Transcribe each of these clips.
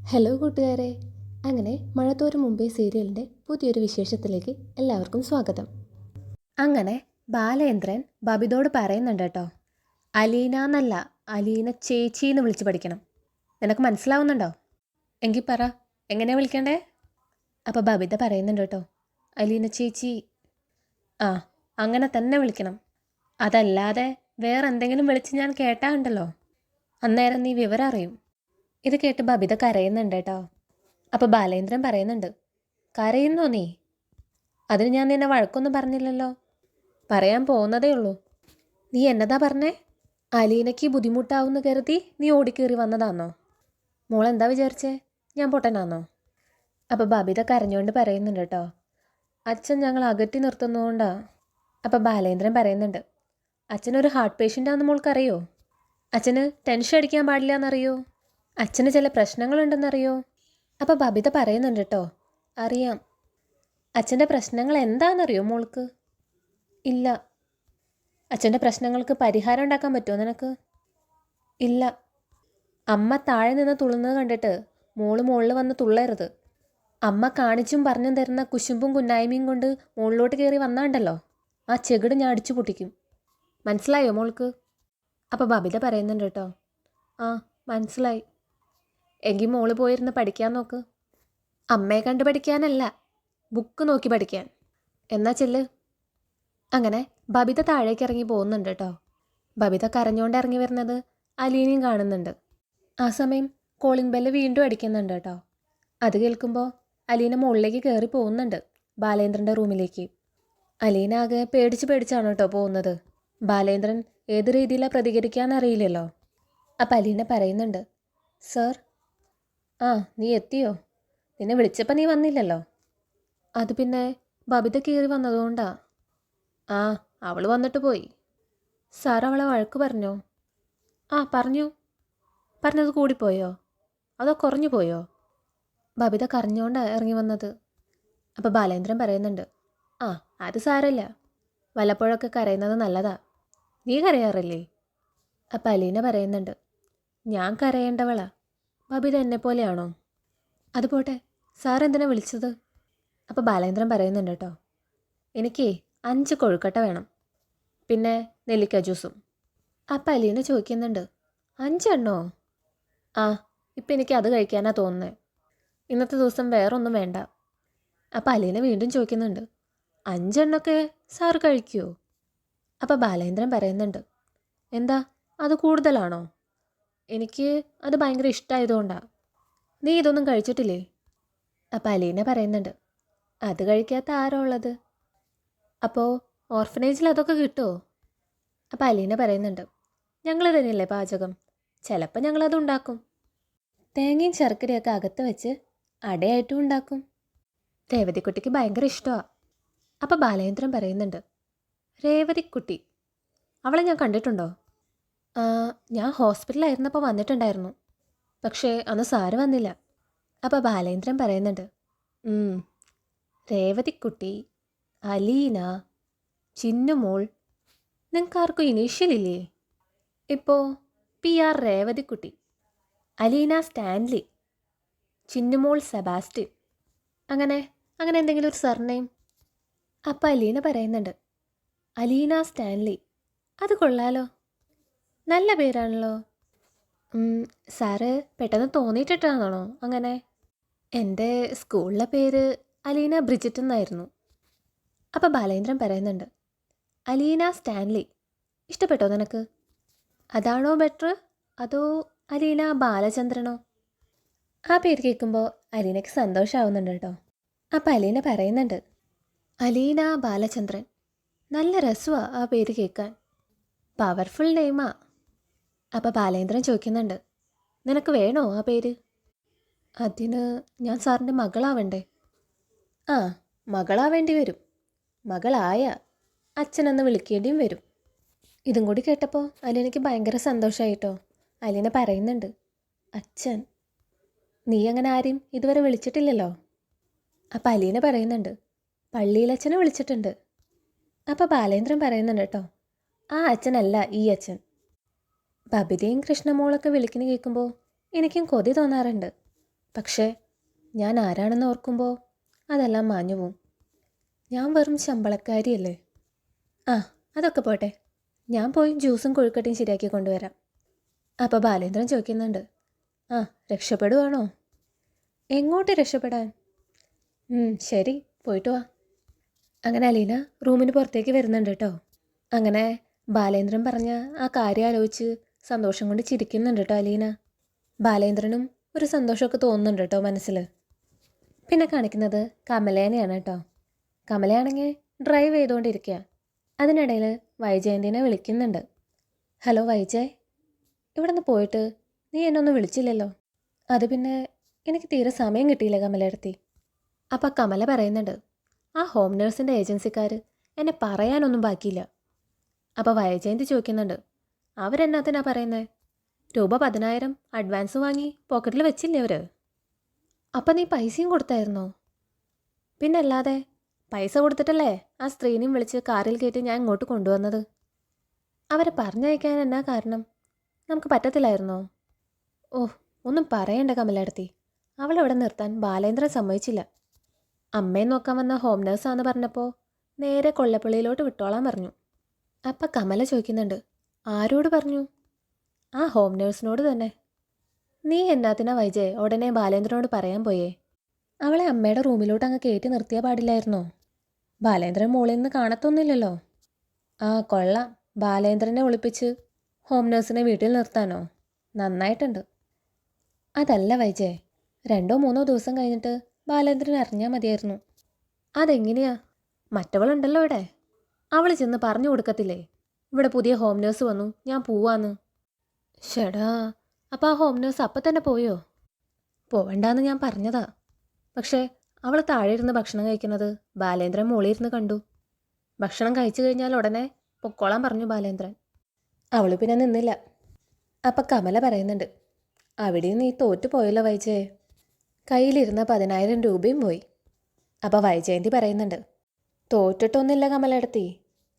Hello കൂട്ടുകാരെ. അങ്ങനെ മഴത്തോരും മുമ്പേ സീരിയലിൻ്റെ പുതിയൊരു വിശേഷത്തിലേക്ക് എല്ലാവർക്കും സ്വാഗതം. അങ്ങനെ ബാലേന്ദ്രൻ ബബിതോട് പറയുന്നുണ്ട് കേട്ടോ, അലീന എന്നല്ല, അലീന ചേച്ചി എന്ന് വിളിച്ച് പഠിക്കണം. നിനക്ക് മനസ്സിലാവുന്നുണ്ടോ? എങ്കിൽ പറ, എങ്ങനെയാണ് വിളിക്കണ്ടേ? അപ്പോൾ ബബിത പറയുന്നുണ്ട് കേട്ടോ, അലീന ചേച്ചി. ആ, അങ്ങനെ തന്നെ വിളിക്കണം. അതല്ലാതെ വേറെ എന്തെങ്കിലും വിളിച്ച് ഞാൻ കേട്ടാ ഉണ്ടല്ലോ, അന്നേരം നീ വിവരം അറിയും. ഇത് കേട്ട് ബബിത കരയുന്നുണ്ട് കേട്ടോ. അപ്പോൾ ബാലേന്ദ്രൻ പറയുന്നുണ്ട്, കരയുന്നോ നീ? അതിന് ഞാൻ നിന്നെ വഴക്കൊന്നും പറഞ്ഞില്ലല്ലോ, പറയാൻ പോകുന്നതേ ഉള്ളൂ. നീ എന്നതാ പറഞ്ഞേ? അലീനയ്ക്ക് ബുദ്ധിമുട്ടാവുന്ന കരുതി നീ ഓടിക്കേറി വന്നതാണോ? മോളെന്താ വിചാരിച്ചേ, ഞാൻ പൊട്ടനാന്നോ? അപ്പോൾ ബബിത കരഞ്ഞുകൊണ്ട് പറയുന്നുണ്ട് കേട്ടോ, അച്ഛൻ ഞങ്ങൾ അകറ്റി നിർത്തുന്നതുകൊണ്ടാ. അപ്പോൾ ബാലേന്ദ്രൻ പറയുന്നുണ്ട്, അച്ഛനൊരു ഹാർട്ട് പേഷ്യൻ്റാണെന്ന് മോൾക്കറിയോ? അച്ഛന് ടെൻഷൻ അടിക്കാൻ പാടില്ല എന്നറിയോ? അച്ഛന് ചില പ്രശ്നങ്ങളുണ്ടെന്നറിയോ? അപ്പോൾ ബബിത പറയുന്നുണ്ട് കേട്ടോ, അറിയാം. അച്ഛൻ്റെ പ്രശ്നങ്ങൾ എന്താണെന്നറിയോ മോൾക്ക്? ഇല്ല. അച്ഛൻ്റെ പ്രശ്നങ്ങൾക്ക് പരിഹാരം ഉണ്ടാക്കാൻ പറ്റുമോ നിനക്ക്? ഇല്ല. അമ്മ താഴെ നിന്ന് തുള്ളുന്നത് കണ്ടിട്ട് മോള് മുകളിൽ വന്ന് തുള്ളരുത്. അമ്മ കാണിച്ചും പറഞ്ഞും തരുന്ന കുശുമ്പും കുന്നായ്മയും കൊണ്ട് മുകളിലോട്ട് കയറി വന്നാണ്ടല്ലോ, ആ ചെകിട് ഞാൻ അടിച്ചു പൊട്ടിക്കും. മനസ്സിലായോ മോൾക്ക്? അപ്പോൾ ബബിത പറയുന്നുണ്ട് കേട്ടോ, ആ മനസ്സിലായി. എങ്കിൽ മോള് പോയിരുന്ന് പഠിക്കാൻ നോക്ക്. അമ്മയെ കണ്ട് പഠിക്കാനല്ല, ബുക്ക് നോക്കി പഠിക്കാൻ. എന്നാ ചെല്ല്. അങ്ങനെ ബബിത താഴേക്ക് ഇറങ്ങി പോകുന്നുണ്ട് കേട്ടോ. ബബിത കരഞ്ഞുകൊണ്ട് ഇറങ്ങി വരുന്നത് അലീനയും കാണുന്നുണ്ട്. ആ സമയം കോളിംഗ് ബെല്ല് വീണ്ടും അടിക്കുന്നുണ്ട് കേട്ടോ. അത് കേൾക്കുമ്പോൾ അലീന മുകളിലേക്ക് കയറി പോകുന്നുണ്ട്, ബാലേന്ദ്രൻ്റെ റൂമിലേക്ക്. അലീന ആകെ പേടിച്ചാണ് കേട്ടോ പോകുന്നത്. ബാലേന്ദ്രൻ ഏത് രീതിയിലാണ് പ്രതികരിക്കാമെന്നറിയില്ലല്ലോ. അപ്പം അലീന പറയുന്നുണ്ട്, സർ. ആ, നീ എത്തിയോ? നിന്നെ വിളിച്ചപ്പോൾ നീ വന്നില്ലല്ലോ. അത് പിന്നെ ബബിത കയറി വന്നതുകൊണ്ടാ. ആ, അവൾ വന്നിട്ട് പോയി. സാർ അവളെ വഴക്ക് പറഞ്ഞോ? ആ പറഞ്ഞു. പറഞ്ഞത് കൂടിപ്പോയോ അതോ കുറഞ്ഞു പോയോ? ബബിത കരഞ്ഞുകൊണ്ടാണ് ഇറങ്ങി വന്നത്. അപ്പോൾ ബാലേന്ദ്രൻ പറയുന്നുണ്ട്, ആ അത് സാരമില്ല, വല്ലപ്പോഴൊക്കെ കരയുന്നത് നല്ലതാ. നീ കരയാറില്ലേ? അപ്പം അലീന പറയുന്നുണ്ട്, ഞാൻ കരയേണ്ടവളാ. ബബിത എന്നെപ്പോലെയാണോ? അതുപോട്ടെ, സാർ എന്തിനാ വിളിച്ചത്? അപ്പോൾ ബാലേന്ദ്രൻ പറയുന്നുണ്ട് കേട്ടോ, എനിക്ക് 5 കൊഴുക്കട്ട വേണം, പിന്നെ നെല്ലിക്ക ജ്യൂസും. അപ്പം അലീന ചോദിക്കുന്നുണ്ട്, 5 എണ്ണോ? ആ, ഇപ്പം എനിക്ക് അത് കഴിക്കാനാണ് തോന്നുന്നത്. ഇന്നത്തെ ദിവസം വേറൊന്നും വേണ്ട. അപ്പം അലീന വീണ്ടും ചോദിക്കുന്നുണ്ട്, 5 എണ്ണൊക്കെ സാറ് കഴിക്കുമോ? അപ്പം ബാലേന്ദ്രൻ പറയുന്നുണ്ട്, എന്താ അത് കൂടുതലാണോ? എനിക്ക് അത് ഭയങ്കര ഇഷ്ടമായതുകൊണ്ടാണ്. നീ ഇതൊന്നും കഴിച്ചിട്ടില്ലേ? അപ്പം അലീന പറയുന്നുണ്ട്, അത് കഴിക്കാത്ത ആരോ ഉള്ളത്? അപ്പോൾ ഓർഫനേജിൽ അതൊക്കെ കിട്ടുമോ? അപ്പം അലീന പറയുന്നുണ്ട്, ഞങ്ങൾ തന്നെയല്ലേ പാചകം, ചിലപ്പോൾ ഞങ്ങളത് ഉണ്ടാക്കും. തേങ്ങയും ശർക്കരയൊക്കെ അകത്ത് വെച്ച് അടയായിട്ടും ഉണ്ടാക്കും. രേവതിക്കുട്ടിക്ക് ഭയങ്കര ഇഷ്ടമാണ്. അപ്പം ബാലേന്ദ്രൻ പറയുന്നുണ്ട്, രേവതിക്കുട്ടി, അവളെ ഞാൻ കണ്ടിട്ടുണ്ടോ? ഞാൻ ഹോസ്പിറ്റലായിരുന്നപ്പോൾ വന്നിട്ടുണ്ടായിരുന്നു, പക്ഷേ അന്ന് സാറ് വന്നില്ല. അപ്പം ബാലേന്ദ്രൻ പറയുന്നുണ്ട്, രേവതിക്കുട്ടി, അലീന, ചിന്നുമോൾ, നിങ്ങൾക്കാർക്കും ഇനീഷ്യലില്ലേ? ഇപ്പോൾ PR രേവതിക്കുട്ടി, അലീന സ്റ്റാൻലി, ചിന്നുമോൾ സെബാസ്റ്റ്യൻ, അങ്ങനെ അങ്ങനെ എന്തെങ്കിലും ഒരു സർനെയിം. അപ്പം അലീന പറയുന്നുണ്ട്, അലീന സ്റ്റാൻലി, അത് കൊള്ളാലോ, നല്ല പേരാണല്ലോ. സാറ് പെട്ടെന്ന് തോന്നിയിട്ടിട്ടാണോ അങ്ങനെ? എൻ്റെ സ്കൂളിലെ പേര് അലീന ബ്രിജിറ്റ് എന്നായിരുന്നു. അപ്പം ബാലേന്ദ്രൻ പറയുന്നുണ്ട്, അലീന സ്റ്റാൻലി ഇഷ്ടപ്പെട്ടോ നിനക്ക്? അതാണോ ബെറ്റർ, അതോ അലീന ബാലചന്ദ്രനോ? ആ പേര് കേൾക്കുമ്പോൾ അലീനയ്ക്ക് സന്തോഷമാവുന്നുണ്ട് കേട്ടോ. അപ്പം അലീന പറയുന്നുണ്ട്, അലീന ബാലചന്ദ്രൻ, നല്ല രസമാണ് ആ പേര് കേൾക്കാൻ, പവർഫുൾ നെയിമാ. അപ്പം ബാലേന്ദ്രൻ ചോദിക്കുന്നുണ്ട്, നിനക്ക് വേണോ ആ പേര്? അതിന് ഞാൻ സാറിൻ്റെ മകളാവണ്ടേ? ആ, മകളാവേണ്ടി വരും. മകളായ അച്ഛനെന്ന് വിളിക്കേണ്ടിയും വരും. ഇതും കൂടി കേട്ടപ്പോൾ അലീനയ്ക്ക് ഭയങ്കര സന്തോഷമായിട്ടോ. അലീന പറയുന്നുണ്ട്, അച്ഛൻ, നീ അങ്ങനെ ആരെയും ഇതുവരെ വിളിച്ചിട്ടില്ലല്ലോ. അപ്പം അലീന പറയുന്നുണ്ട്, പള്ളിയിലച്ഛനെ വിളിച്ചിട്ടുണ്ട്. അപ്പം ബാലേന്ദ്രൻ പറയുന്നുണ്ട് കേട്ടോ, ആ അച്ഛനല്ല ഈ അച്ഛൻ. ബബിതയും കൃഷ്ണമോളൊക്കെ വിളിക്കുന്ന കേൾക്കുമ്പോൾ എനിക്കും കൊതി തോന്നാറുണ്ട്. പക്ഷേ ഞാൻ ആരാണെന്ന് ഓർക്കുമ്പോൾ അതെല്ലാം മാഞ്ഞു പോവും. ഞാൻ വെറും ശമ്പളക്കാരിയല്ലേ. ആ അതൊക്കെ പോട്ടെ, ഞാൻ പോയി ജ്യൂസും കൊഴുക്കട്ടയും ശരിയാക്കി കൊണ്ടുവരാം. അപ്പോൾ ബാലേന്ദ്രൻ ചോദിക്കുന്നുണ്ട്, ആ രക്ഷപ്പെടുവാണോ? എങ്ങോട്ട് രക്ഷപ്പെടാൻ? ശരി, പോയിട്ട് വാ. അങ്ങനെ അലീന റൂമിന് പുറത്തേക്ക് വരുന്നുണ്ട് കേട്ടോ. അങ്ങനെ ബാലേന്ദ്രൻ പറഞ്ഞ ആ കാര്യം ആലോചിച്ച് സന്തോഷം കൊണ്ട് ചിരിക്കുന്നുണ്ട് കേട്ടോ അലീന. ബാലേന്ദ്രനും ഒരു സന്തോഷമൊക്കെ തോന്നുന്നുണ്ട് കേട്ടോ മനസ്സിൽ. പിന്നെ കാണിക്കുന്നത് കമലേനെയാണ് കേട്ടോ. കമലയാണെങ്കിൽ ഡ്രൈവ് ചെയ്തുകൊണ്ടിരിക്കുക. അതിനിടയിൽ വൈജയന്തിനെ വിളിക്കുന്നുണ്ട്. ഹലോ വൈജയ്, ഇവിടെ നിന്ന് പോയിട്ട് നീ എന്നെ ഒന്ന് വിളിച്ചില്ലല്ലോ. അത് പിന്നെ എനിക്ക് തീരെ സമയം കിട്ടിയില്ല കമലയെടുത്തി. അപ്പം കമല പറയുന്നുണ്ട്, ആ ഹോം നേഴ്സിൻ്റെ ഏജൻസിക്കാർ എന്നെ പറയാനൊന്നും ബാക്കിയില്ല. അപ്പോൾ വൈജയന്തി ചോദിക്കുന്നുണ്ട്, അവരെന്നാത്തിനാ പറയുന്നത്? രൂപ 10,000 അഡ്വാൻസ് വാങ്ങി പോക്കറ്റിൽ വെച്ചില്ലേ അവർ? അപ്പം നീ പൈസയും കൊടുത്തായിരുന്നോ? പിന്നല്ലാതെ പൈസ കൊടുത്തിട്ടല്ലേ ആ സ്ത്രീനെയും വിളിച്ച് കാറിൽ കയറ്റി ഞാൻ ഇങ്ങോട്ട് കൊണ്ടുവന്നത്. അവരെ പറഞ്ഞയക്കാൻ എന്നാ കാരണം? നമുക്ക് പറ്റത്തില്ലായിരുന്നോ? ഓഹ്, ഒന്നും പറയണ്ട കമലയെടുത്തി. അവളവിടെ നിർത്താൻ ബാലേന്ദ്രൻ സമ്മതിച്ചില്ല. അമ്മയെ നോക്കാൻ വന്ന ഹോം നേഴ്സാന്ന് പറഞ്ഞപ്പോൾ നേരെ കൊല്ലപ്പള്ളിയിലോട്ട് വിട്ടോളാൻ പറഞ്ഞു. അപ്പം കമല ചോദിക്കുന്നുണ്ട്, ആരോട് പറഞ്ഞു? ആ ഹോം നേഴ്സിനോട് തന്നെ. നീ എന്നാത്തിനാ വൈജയ് ഉടനെ ബാലേന്ദ്രനോട് പറയാൻ പോയേ? അവളെ അമ്മയുടെ റൂമിലോട്ട് അങ്ങ് കയറ്റി നിർത്തിയാൽ പാടില്ലായിരുന്നോ? ബാലേന്ദ്രൻ മുകളിൽ നിന്ന് കാണത്തൊന്നുമില്ലല്ലോ. ആ കൊള്ളാം, ബാലേന്ദ്രനെ ഒളിപ്പിച്ച് ഹോം നേഴ്സിനെ വീട്ടിൽ നിർത്താനോ? നന്നായിട്ടുണ്ട്. അതല്ല വൈജയ്, 2-3 ദിവസം കഴിഞ്ഞിട്ട് ബാലേന്ദ്രൻ അറിഞ്ഞാൽ മതിയായിരുന്നു. അതെങ്ങനെയാ? മറ്റവളുണ്ടല്ലോ ഇവിടെ, അവൾ ചെന്ന് പറഞ്ഞു കൊടുക്കത്തില്ലേ ഇവിടെ പുതിയ ഹോം നേഴ്സ് വന്നു, ഞാൻ പോവാന്ന്? ഷടാ, അപ്പം ആ ഹോം നേഴ്സ് അപ്പം തന്നെ പോയോ? പോവണ്ടെന്ന് ഞാൻ പറഞ്ഞതാ. പക്ഷേ അവൾ താഴെ ഇരുന്ന് ഭക്ഷണം കഴിക്കുന്നത് ബാലേന്ദ്രൻ മുകളിൽ ഇരുന്ന് കണ്ടു. ഭക്ഷണം കഴിച്ചു കഴിഞ്ഞാൽ ഉടനെ പൊക്കോളാൻ പറഞ്ഞു ബാലേന്ദ്രൻ. അവൾ പിന്നെ നിന്നില്ല. അപ്പം കമല പറയുന്നുണ്ട്, അവിടെയും നീ തോറ്റു പോയല്ലോ വൈജയ്. കയ്യിലിരുന്ന 10,000 രൂപയും പോയി. അപ്പോൾ വൈജയന്തി പറയുന്നുണ്ട്, തോറ്റിട്ടൊന്നുമില്ല കമലെടുത്തി.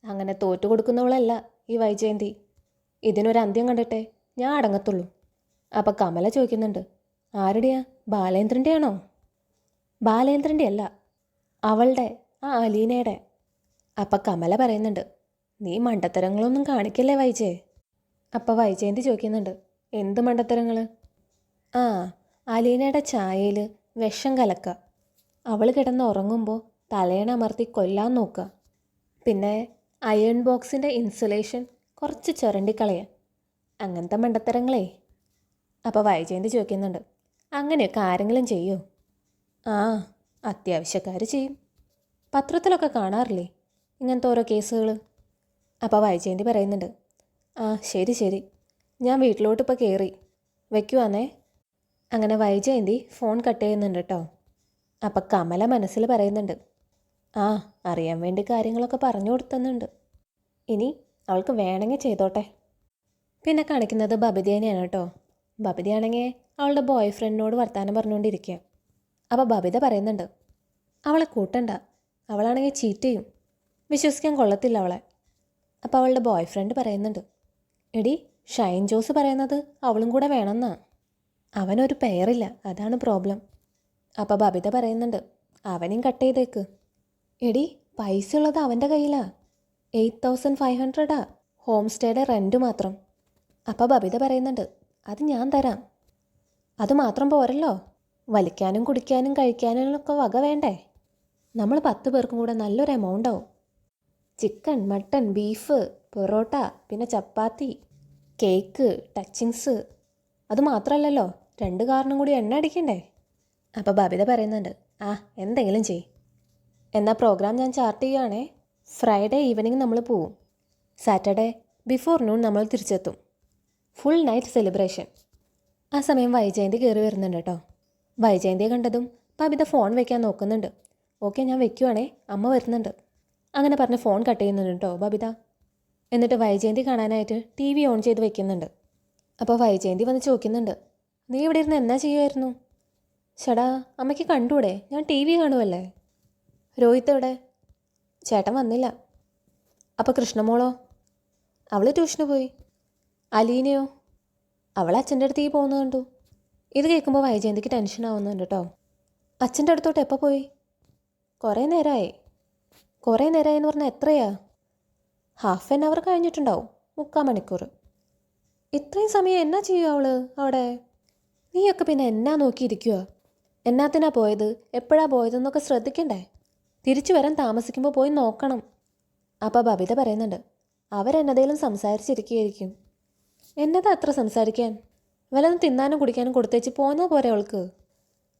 അങ്ങനെ തോറ്റു കൊടുക്കുന്നവളല്ല ഈ വൈജയന്തി. ഇതിനൊരു അന്ത്യം കണ്ടിട്ടേ ഞാൻ അടങ്ങത്തുള്ളൂ. അപ്പം കമല ചോദിക്കുന്നുണ്ട്, ആരുടെയാ? ബാലേന്ദ്രൻ്റെ ആണോ? ബാലേന്ദ്രൻ്റെ അല്ല, അവളുടെ, ആ അലീനയുടെ. അപ്പം കമല പറയുന്നുണ്ട്, നീ മണ്ടത്തരങ്ങളൊന്നും കാണിക്കല്ലേ വൈജയ്. അപ്പം വൈജയന്തി ചോദിക്കുന്നുണ്ട്, എന്ത് മണ്ടത്തരങ്ങൾ? ആ, അലീനയുടെ ചായയിൽ വിഷം കലക്കുക, അവൾ കിടന്ന് ഉറങ്ങുമ്പോൾ തലയണ അമർത്തി കൊല്ലാൻ നോക്കുക, പിന്നെ അയൺ ബോക്സിൻ്റെ ഇൻസുലേഷൻ കുറച്ച് ചുരണ്ടിക്കളയുക, അങ്ങനത്തെ മണ്ടത്തരങ്ങളേ. അപ്പോൾ വൈജയന്തി ചോദിക്കുന്നുണ്ട്, അങ്ങനെയൊക്കെ ആരെങ്കിലും ചെയ്യോ? ആ, അത്യാവശ്യക്കാർ ചെയ്യും. പത്രത്തിലൊക്കെ കാണാറില്ലേ ഇങ്ങനത്തെ ഓരോ കേസുകൾ? അപ്പോൾ വൈജയന്തി പറയുന്നുണ്ട്, ആ ശരി ശരി, ഞാൻ വീട്ടിലോട്ട് ഇപ്പോൾ കയറി, വയ്ക്കുവാന്നേ. അങ്ങനെ വൈജയന്തി ഫോൺ കട്ട് ചെയ്യുന്നുണ്ട് കേട്ടോ. അപ്പം കമല മനസ്സിൽ പറയുന്നുണ്ട്, ആ അറിയാൻ വേണ്ടി കാര്യങ്ങളൊക്കെ പറഞ്ഞു കൊടുത്തുന്നുണ്ട്, ഇനി അവൾക്ക് വേണമെങ്കിൽ ചെയ്തോട്ടെ. പിന്നെ കാണിക്കുന്നത് ബബിതേനെയാണ് കേട്ടോ. ബബിതയാണെങ്കിൽ അവളുടെ ബോയ് ഫ്രണ്ടിനോട് വർത്തമാനം പറഞ്ഞുകൊണ്ടിരിക്കുക. അപ്പോൾ ബബിത പറയുന്നുണ്ട്, അവളെ കൂട്ടണ്ട, അവളാണെങ്കിൽ ചീറ്റ് ചെയ്യും, വിശ്വസിക്കാൻ കൊള്ളത്തില്ല അവളെ. അപ്പോൾ അവളുടെ ബോയ് ഫ്രണ്ട് പറയുന്നുണ്ട്, എടി ഷൈൻ ജോസ് പറയുന്നത് അവളും കൂടെ വേണമെന്നാ, അവനൊരു പെയറില്ല, അതാണ് പ്രോബ്ലം. അപ്പോൾ ബബിത പറയുന്നുണ്ട്, അവനെയും കട്ട് ചെയ്തേക്ക്. എടി പൈസ ഉള്ളത് അവൻ്റെ കയ്യിലാ, 8,500 ഹോം സ്റ്റേയുടെ റെൻറ്റ് മാത്രം. അപ്പോൾ ബബിത പറയുന്നുണ്ട്, അത് ഞാൻ തരാം. അതുമാത്രം പോരല്ലോ, വലിക്കാനും കുടിക്കാനും കഴിക്കാനും വക വേണ്ടേ? നമ്മൾ 10 പേർക്കും കൂടെ നല്ലൊരു എമൗണ്ട് ആവും. ചിക്കൻ, മട്ടൺ, ബീഫ്, പൊറോട്ട, പിന്നെ ചപ്പാത്തി, കേക്ക്, ടച്ചിങ്സ്. അതുമാത്രമല്ലല്ലോ 2 കാറിനും കൂടി എണ്ണ അടിക്കണ്ടേ? അപ്പോൾ ബബിത പറയുന്നുണ്ട്, ആ എന്തെങ്കിലും ചെയ്. എന്നാൽ പ്രോഗ്രാം ഞാൻ ചാർട്ട് ചെയ്യുകയാണേ. ഫ്രൈഡേ ഈവനിങ് നമ്മൾ പോവും, സാറ്റർഡേ ബിഫോർ നൂൺ നമ്മൾ തിരിച്ചെത്തും. Full night celebration. ആ സമയം വൈജയന്തി കയറി വരുന്നുണ്ട് കേട്ടോ. വൈജയന്തിയെ കണ്ടതും ബബിത ഫോൺ വെക്കാൻ നോക്കുന്നുണ്ട്. ഓക്കെ ഞാൻ വെക്കുവാണേ, അമ്മ വരുന്നുണ്ട്. അങ്ങനെ പറഞ്ഞ് ഫോൺ കട്ട് ചെയ്യുന്നുണ്ട് കേട്ടോ ബബിത. എന്നിട്ട് വൈജയന്തി കാണാനായിട്ട് TV ഓൺ ചെയ്ത് വെക്കുന്നുണ്ട്. അപ്പോൾ വൈജയന്തി വന്ന് ചോദിക്കുന്നുണ്ട്, നീ ഇവിടെ ഇരുന്ന് എന്നാ ചെയ്യുമായിരുന്നു? ചേട്ടാ അമ്മയ്ക്ക് കണ്ടൂടെ, ഞാൻ TV കാണുമല്ലേ. രോഹിത് എവിടെ? ചേട്ടൻ വന്നില്ല. അപ്പോൾ കൃഷ്ണമോളോ? അവൾ ട്യൂഷന് പോയി. അലീനയോ? അവൾ അച്ഛൻ്റെ അടുത്തേക്ക് പോകുന്നത് കണ്ടു. ഇത് കേൾക്കുമ്പോൾ വൈജയന്തിക്ക് ടെൻഷൻ ആവുന്നുണ്ട് കേട്ടോ. അച്ഛൻ്റെ അടുത്തോട്ട് എപ്പോൾ പോയി? കുറേ നേരമായി എന്ന് പറഞ്ഞാൽ എത്രയാ? ഹാഫ് ആൻ അവർ കഴിഞ്ഞിട്ടുണ്ടാവും, 3/4 മണിക്കൂർ. ഇത്രയും സമയം എന്നാ ചെയ്യുക അവള് അവിടെ? നീയൊക്കെ പിന്നെ എന്നാ നോക്കിയിരിക്കുക? എന്നാത്തിനാ പോയത്, എപ്പോഴാ പോയതെന്നൊക്കെ ശ്രദ്ധിക്കണ്ടേ? തിരിച്ചു വരാൻ താമസിക്കുമ്പോൾ പോയി നോക്കണം. അപ്പോൾ ബബിത പറയുന്നുണ്ട്, അവരെന്നതേലും സംസാരിച്ചിരിക്കുകയായിരിക്കും. എന്നതാ അത്ര സംസാരിക്കാൻ? വല്ലതും തിന്നാനും കുടിക്കാനും കൊടുത്തേച്ച് പോന്നാൽ പോരെ അവൾക്ക്?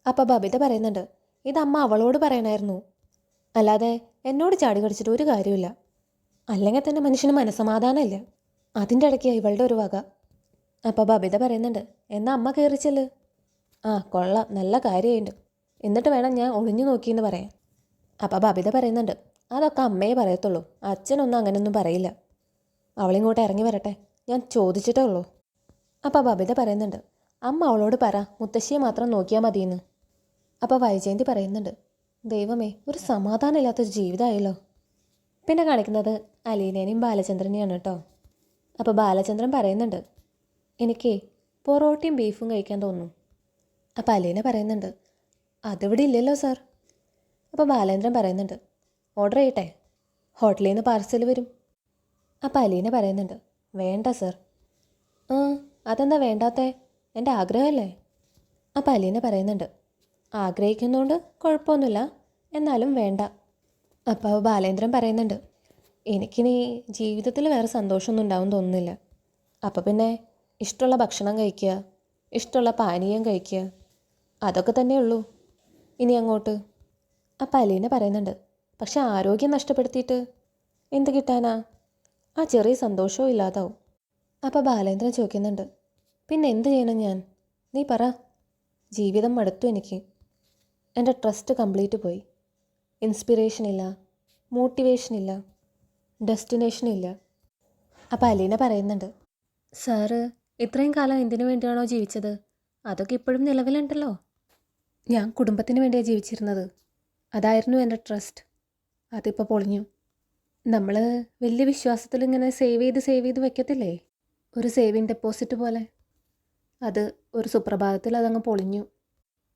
അപ്പോൾ ബബിത പറയുന്നുണ്ട്, ഇതമ്മ അവളോട് പറയണമായിരുന്നു, അല്ലാതെ എന്നോട് ചാടി കടിച്ചിട്ട് ഒരു കാര്യമില്ല. അല്ലെങ്കിൽ തന്നെ മനുഷ്യന് മനസ്സമാധാനമില്ല, അതിൻ്റെ ഇടയ്ക്ക് ഇവളുടെ ഒരു വക. അപ്പോൾ ബബിത പറയുന്നുണ്ട്, എന്നാ അമ്മ കയറിച്ചല്. ആ കൊള്ളാം, നല്ല കാര്യമായിട്ടുണ്ട്. എന്നിട്ട് വേണം ഞാൻ ഒളിഞ്ഞു നോക്കിയെന്ന് പറയാൻ. അപ്പോൾ ബബിത പറയുന്നുണ്ട്, അതൊക്കെ അമ്മയെ പറയത്തുള്ളൂ, അച്ഛനൊന്നും അങ്ങനെയൊന്നും പറയില്ല. അവളിങ്ങോട്ട് ഇറങ്ങി വരട്ടെ, ഞാൻ ചോദിച്ചിട്ടേ ഉള്ളൂ. അപ്പോൾ ബബിത പറയുന്നുണ്ട്, അമ്മ അവളോട് പറ മുത്തശ്ശിയെ മാത്രം നോക്കിയാൽ മതിയെന്ന്. അപ്പോൾ വൈജയന്തി പറയുന്നുണ്ട്, ദൈവമേ, ഒരു സമാധാനമില്ലാത്തൊരു ജീവിതമായല്ലോ. പിന്നെ കാണിക്കുന്നത് അലീനേനെയും ബാലചന്ദ്രനെയാണ് കേട്ടോ. അപ്പോൾ ബാലചന്ദ്രൻ പറയുന്നുണ്ട്, എനിക്ക് പൊറോട്ടയും ബീഫും കഴിക്കാൻ തോന്നുന്നു. അപ്പോൾ അലീന പറയുന്നുണ്ട്, അതിവിടെ ഇല്ലല്ലോ സാർ. അപ്പോൾ ബാലേന്ദ്രൻ പറയുന്നുണ്ട്, ഓർഡർ ചെയ്യട്ടെ, ഹോട്ടലിൽ നിന്ന് പാർസൽ വരും. അപ്പോൾ അലീന പറയുന്നുണ്ട്, വേണ്ട സാർ. അതെന്താ വേണ്ടാത്തേ? എൻ്റെ ആഗ്രഹമല്ലേ. അപ്പോൾ അലീന പറയുന്നുണ്ട്, ആഗ്രഹിക്കുന്നതുകൊണ്ട് കുഴപ്പമൊന്നുമില്ല, എന്നാലും വേണ്ട. അപ്പോൾ ബാലേന്ദ്രൻ പറയുന്നുണ്ട്, എനിക്കിനി ജീവിതത്തിൽ വേറെ സന്തോഷമൊന്നും ഉണ്ടാവും തോന്നുന്നില്ല. അപ്പോൾ പിന്നെ ഇഷ്ടമുള്ള ഭക്ഷണം കഴിക്കുക, ഇഷ്ടമുള്ള പാനീയം കഴിക്കുക, അതൊക്കെ തന്നെയുള്ളൂ ഇനി അങ്ങോട്ട്. അപ്പം അലീന പറയുന്നുണ്ട്, പക്ഷെ ആരോഗ്യം നഷ്ടപ്പെടുത്തിയിട്ട് എന്ത് കിട്ടാനാ? ആ ചെറിയ സന്തോഷവും ഇല്ലാതാവും. അപ്പോൾ ബാലേന്ദ്രൻ ചോദിക്കുന്നുണ്ട്, പിന്നെ എന്ത് ചെയ്യണം ഞാൻ? നീ പറ. ജീവിതം മടുത്തു എനിക്ക്. എൻ്റെ ട്രസ്റ്റ് കംപ്ലീറ്റ് പോയി. ഇൻസ്പിറേഷൻ ഇല്ല, മോട്ടിവേഷൻ ഇല്ല, ഡെസ്റ്റിനേഷൻ ഇല്ല. അപ്പോൾ അലീന പറയുന്നുണ്ട്, സാറ് ഇത്രയും കാലം എന്തിനു വേണ്ടിയാണോ ജീവിച്ചത്, അതൊക്കെ ഇപ്പോഴും നിലവിലുണ്ടല്ലോ. ഞാൻ കുടുംബത്തിന് വേണ്ടിയാണ് ജീവിച്ചിരുന്നത്, അതായിരുന്നു എൻ്റെ ട്രസ്റ്റ്. അതിപ്പോൾ പൊളിഞ്ഞു. നമ്മൾ വലിയ വിശ്വാസത്തിൽ ഇങ്ങനെ സേവ് ചെയ്ത് വെക്കത്തില്ലേ, ഒരു സേവിങ് ഡെപ്പോസിറ്റ് പോലെ. അത് ഒരു സുപ്രഭാതത്തിൽ അതങ്ങ് പൊളിഞ്ഞു.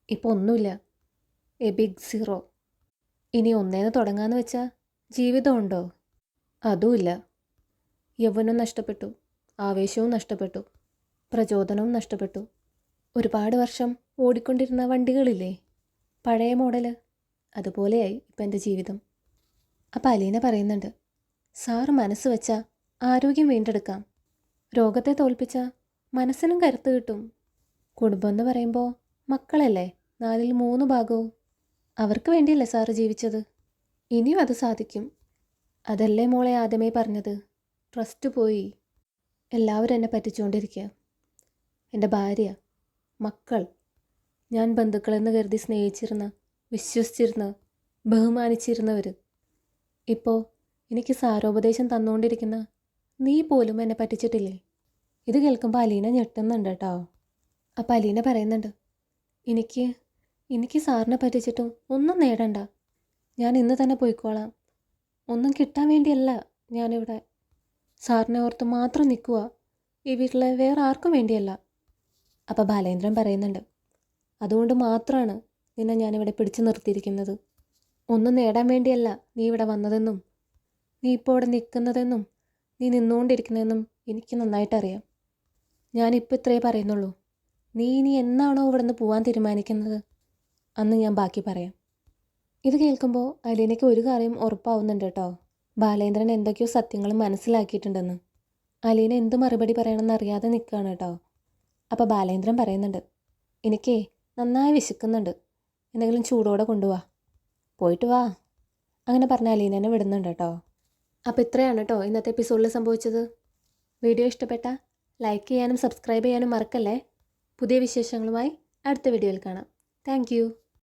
ഇപ്പോൾ ഒന്നുമില്ല, എ ബിഗ് സീറോ. ഇനി ഒന്നേന്ന് തുടങ്ങാമെന്ന് വെച്ചാൽ ജീവിതമുണ്ടോ? അതുമില്ല. യൗവനം നഷ്ടപ്പെട്ടു, ആവേശവും നഷ്ടപ്പെട്ടു, പ്രചോദനവും നഷ്ടപ്പെട്ടു. ഒരുപാട് വർഷം ഓടിക്കൊണ്ടിരുന്ന വണ്ടികളില്ലേ, പഴയ മോഡൽ, അതുപോലെയായി ഇപ്പം എൻ്റെ ജീവിതം. അപ്പം അലീന പറയുന്നുണ്ട്, സാറ് മനസ്സ് വെച്ചാൽ ആരോഗ്യം വീണ്ടെടുക്കാം, രോഗത്തെ തോൽപ്പിച്ചാൽ മനസ്സിനും കരുത്ത് കിട്ടും. കുടുംബം എന്ന് പറയുമ്പോൾ മക്കളല്ലേ, 4/3 ഭാഗവും. അവർക്ക് വേണ്ടിയല്ലേ സാറ് ജീവിച്ചത്, ഇനിയും അത് സാധിക്കും. അതല്ലേ മോളെ ആദ്യമേ പറഞ്ഞത്, ട്രസ്റ്റ് പോയി. എല്ലാവരും എന്നെ പറ്റിച്ചുകൊണ്ടിരിക്കുക. എൻ്റെ ഭാര്യ, മക്കൾ, ഞാൻ ബന്ധുക്കളെന്ന് കരുതി സ്നേഹിച്ചിരുന്ന, വിശ്വസിച്ചിരുന്ന, ബഹുമാനിച്ചിരുന്നവർ, ഇപ്പോൾ എനിക്ക് സാരോപദേശം തന്നുകൊണ്ടിരിക്കുന്ന നീ പോലും എന്നെ പറ്റിച്ചിട്ടില്ലേ. ഇത് കേൾക്കുമ്പോൾ അലീന ഞെട്ടുന്നുണ്ട് കേട്ടോ. അപ്പോൾ അലീന പറയുന്നുണ്ട്, എനിക്ക് സാറിനെ പറ്റിച്ചിട്ടും ഒന്നും നേടണ്ട. ഞാൻ ഇന്ന് തന്നെ പോയിക്കോളാം. ഒന്നും കിട്ടാൻ വേണ്ടിയല്ല ഞാനിവിടെ. സാറിനെ ഓർത്ത് മാത്രം നിൽക്കുക, ഈ വീട്ടിലെ വേറെ ആർക്കും വേണ്ടിയല്ല. അപ്പോൾ ബാലേന്ദ്രൻ പറയുന്നുണ്ട്, അതുകൊണ്ട് മാത്രമാണ് നിന്നെ ഞാനിവിടെ പിടിച്ചു നിർത്തിയിരിക്കുന്നത്. ഒന്നും നേടാൻ വേണ്ടിയല്ല നീ ഇവിടെ വന്നതെന്നും നീ ഇപ്പോൾ ഇവിടെ നിൽക്കുന്നതെന്നും നീ നിന്നുകൊണ്ടിരിക്കുന്നതെന്നും എനിക്ക് നന്നായിട്ടറിയാം. ഞാനിപ്പോൾ ഇത്രയേ പറയുന്നുള്ളൂ. നീ ഇനി എന്നാണോ ഇവിടെ നിന്ന് പോകാൻ തീരുമാനിക്കുന്നത്, അന്ന് ഞാൻ ബാക്കി പറയാം. ഇത് കേൾക്കുമ്പോൾ അലീനയ്ക്ക് ഒരു കാര്യം ഉറപ്പാവുന്നുണ്ട് കേട്ടോ, ബാലേന്ദ്രൻ എന്തൊക്കെയോ സത്യങ്ങൾ മനസ്സിലാക്കിയിട്ടുണ്ടെന്ന്. അലീന എന്ത് മറുപടി പറയണമെന്ന് അറിയാതെ നിൽക്കുകയാണ് കേട്ടോ. അപ്പോൾ ബാലേന്ദ്രൻ പറയുന്നുണ്ട്, എനിക്കേ നന്നായി വിശക്കുന്നുണ്ട്, എന്തെങ്കിലും ചൂടോടെ കൊണ്ടുപോവാ, പോയിട്ട് വാ. അങ്ങനെ പറഞ്ഞ അലീനനെ വിടുന്നുണ്ട് കേട്ടോ. അപ്പോൾ ഇത്രയാണ് കേട്ടോ ഇന്നത്തെ എപ്പിസോഡിൽ സംഭവിച്ചത്. വീഡിയോ ഇഷ്ടപ്പെട്ടാൽ ലൈക്ക് ചെയ്യാനും സബ്സ്ക്രൈബ് ചെയ്യാനും മറക്കല്ലേ. പുതിയ വിശേഷങ്ങളുമായി അടുത്ത വീഡിയോയിൽ കാണാം. താങ്ക്